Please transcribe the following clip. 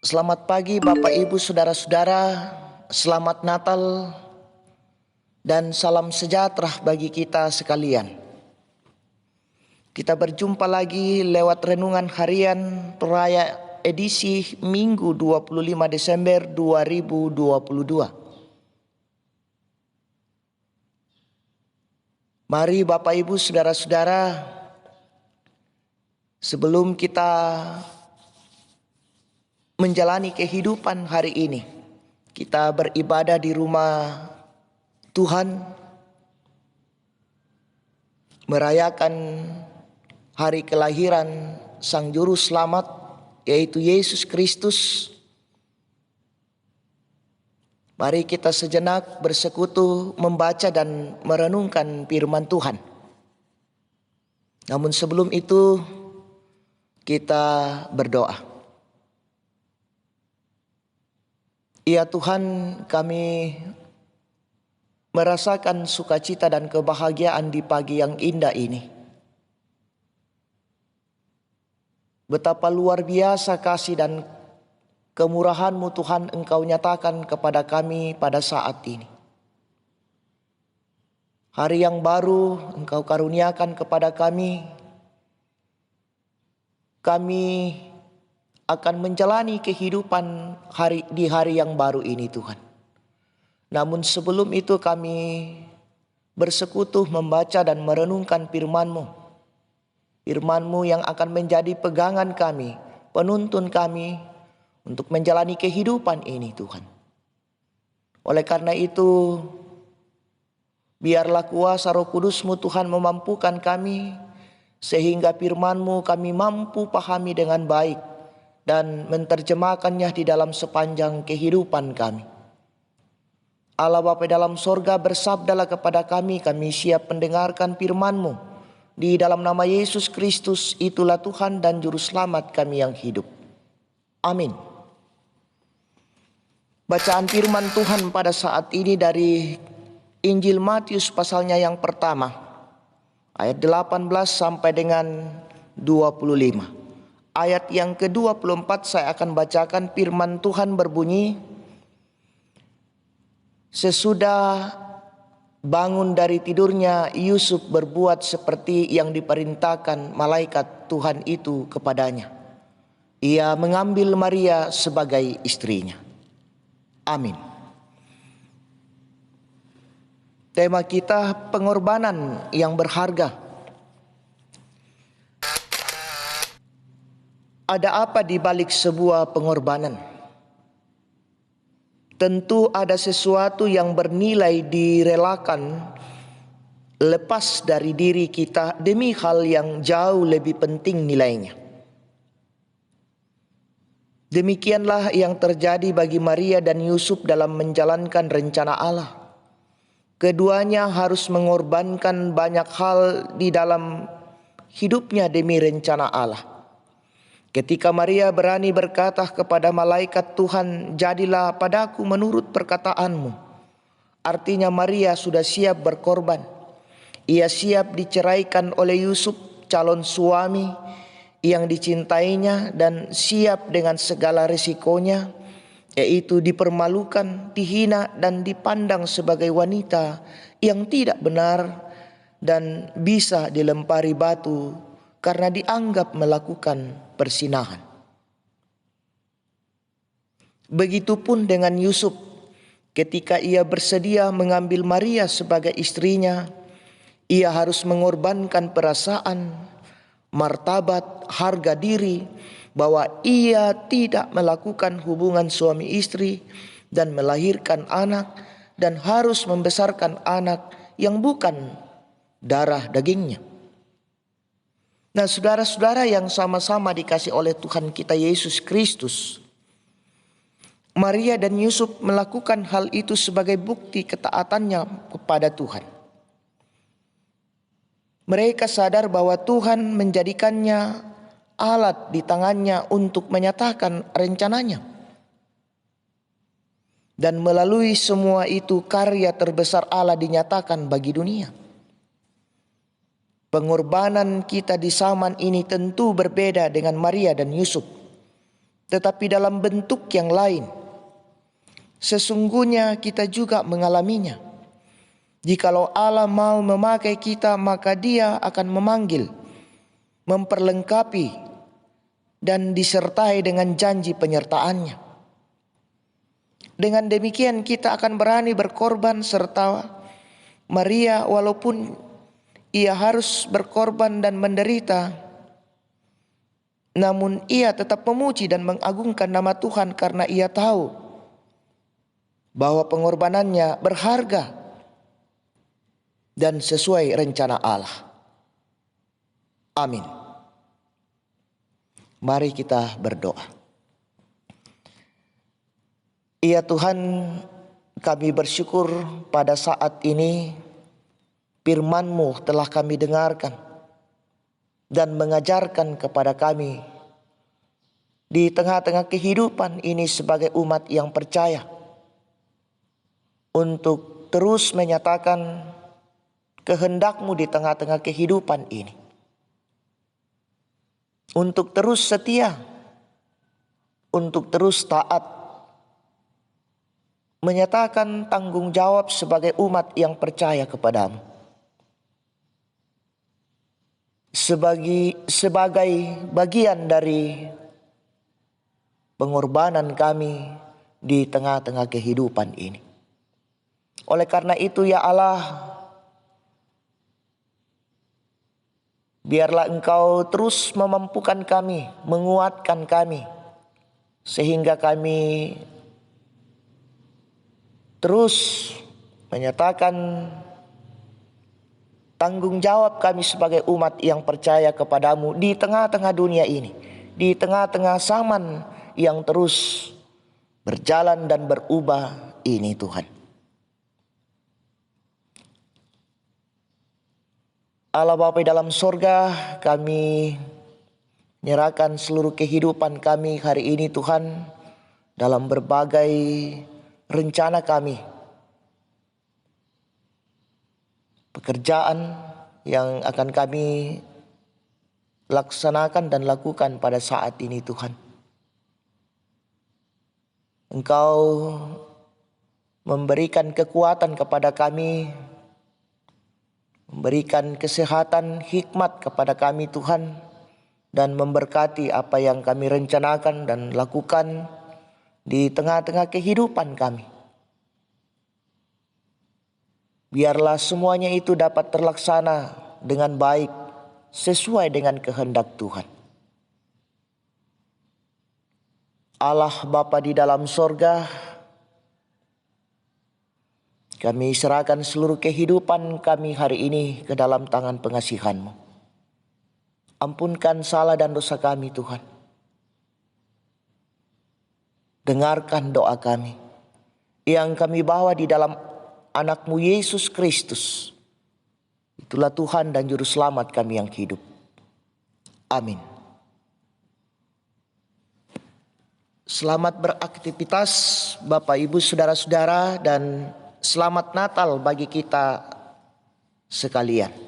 Selamat pagi Bapak Ibu Saudara-saudara, selamat Natal dan salam sejahtera bagi kita sekalian. Kita berjumpa lagi lewat renungan harian peraya edisi Minggu 25 Desember 2022. Mari Bapak Ibu Saudara-saudara, sebelum kita menjalani kehidupan hari ini, kita beribadah di rumah Tuhan, merayakan hari kelahiran Sang Juru Selamat, yaitu Yesus Kristus. Mari kita sejenak bersekutu membaca dan merenungkan firman Tuhan. Namun sebelum itu, kita berdoa. Ya Tuhan, kami merasakan sukacita dan kebahagiaan di pagi yang indah ini. Betapa luar biasa kasih dan kemurahan-Mu Tuhan Engkau nyatakan kepada kami pada saat ini. Hari yang baru Engkau karuniakan kepada kami. Kami akan menjalani kehidupan di hari yang baru ini Tuhan. Namun sebelum itu kami bersekutu membaca dan merenungkan firman-Mu. Firman-Mu yang akan menjadi pegangan kami, penuntun kami untuk menjalani kehidupan ini Tuhan. Oleh karena itu, biarlah kuasa Roh Kudus-Mu Tuhan memampukan kami, sehingga firman-Mu kami mampu pahami dengan baik dan menerjemahkannya di dalam sepanjang kehidupan kami. Allah Bapa dalam sorga, bersabdalah kepada kami siap mendengarkan firman-Mu. Di dalam nama Yesus Kristus, itulah Tuhan dan Juru Selamat kami yang hidup. Amin. Bacaan firman Tuhan pada saat ini dari Injil Matius pasalnya yang pertama, ayat 18 sampai dengan 25. Ayat yang ke-24 saya akan bacakan. Firman Tuhan berbunyi, sesudah bangun dari tidurnya, Yusuf berbuat seperti yang diperintahkan malaikat Tuhan itu kepadanya. Ia mengambil Maria sebagai istrinya. Amin. Tema kita pengorbanan yang berharga. Ada apa di balik sebuah pengorbanan? Tentu ada sesuatu yang bernilai direlakan lepas dari diri kita demi hal yang jauh lebih penting nilainya. Demikianlah yang terjadi bagi Maria dan Yusuf dalam menjalankan rencana Allah. Keduanya harus mengorbankan banyak hal di dalam hidupnya demi rencana Allah. Ketika Maria berani berkata kepada malaikat Tuhan, jadilah padaku menurut perkataanmu. Artinya Maria sudah siap berkorban. Ia siap diceraikan oleh Yusuf, calon suami yang dicintainya, dan siap dengan segala risikonya, yaitu dipermalukan, dihina, dan dipandang sebagai wanita yang tidak benar dan bisa dilempari batu karena dianggap melakukan persinahan. Begitupun dengan Yusuf, ketika ia bersedia mengambil Maria sebagai istrinya, ia harus mengorbankan perasaan, martabat, harga diri, bahwa ia tidak melakukan hubungan suami istri dan melahirkan anak, dan harus membesarkan anak yang bukan darah dagingnya. Nah, saudara-saudara yang sama-sama dikasih oleh Tuhan kita Yesus Kristus, Maria dan Yusuf melakukan hal itu sebagai bukti ketaatannya kepada Tuhan. Mereka sadar bahwa Tuhan menjadikannya alat di tangannya untuk menyatakan rencananya. Dan melalui semua itu karya terbesar Allah dinyatakan bagi dunia. Pengorbanan kita di zaman ini tentu berbeda dengan Maria dan Yusuf. tetapi dalam bentuk yang lain. Sesungguhnya kita juga mengalaminya. Jikalau Allah mau memakai kita, maka Dia akan memanggil, memperlengkapi, dan disertai dengan janji penyertaannya. Dengan demikian kita akan berani berkorban serta Maria, walaupun ia harus berkorban dan menderita, namun ia tetap memuji dan mengagungkan nama Tuhan karena ia tahu bahwa pengorbanannya berharga dan sesuai rencana Allah. Amin. Mari kita berdoa. Ya Tuhan, kami bersyukur pada saat ini firman-Mu telah kami dengarkan dan mengajarkan kepada kami di tengah-tengah kehidupan ini sebagai umat yang percaya untuk terus menyatakan kehendak-Mu di tengah-tengah kehidupan ini. Untuk terus setia, untuk terus taat, menyatakan tanggung jawab sebagai umat yang percaya kepada-Mu. Sebagai bagian dari pengorbanan kami di tengah-tengah kehidupan ini. Oleh karena itu ya Allah, biarlah Engkau terus memampukan kami, menguatkan kami, sehingga kami terus menyatakan tanggung jawab kami sebagai umat yang percaya kepada-Mu di tengah-tengah dunia ini, di tengah-tengah zaman yang terus berjalan dan berubah ini Tuhan. Allah Bapa di dalam sorga, kami menyerahkan seluruh kehidupan kami hari ini Tuhan, dalam berbagai rencana kami, pekerjaan yang akan kami laksanakan dan lakukan pada saat ini Tuhan. Engkau memberikan kekuatan kepada kami, memberikan kesehatan, hikmat kepada kami Tuhan, dan memberkati apa yang kami rencanakan dan lakukan di tengah-tengah kehidupan kami. Biarlah semuanya itu dapat terlaksana dengan baik, sesuai dengan kehendak Tuhan. Allah Bapa di dalam sorga, kami serahkan seluruh kehidupan kami hari ini ke dalam tangan pengasihan-Mu. Ampunkan salah dan dosa kami Tuhan. Dengarkan doa kami yang kami bawa di dalam anak-Mu Yesus Kristus. Itulah Tuhan dan Juru Selamat kami yang hidup. Amin. Selamat beraktivitas Bapak Ibu Saudara-saudara, dan selamat Natal bagi kita sekalian.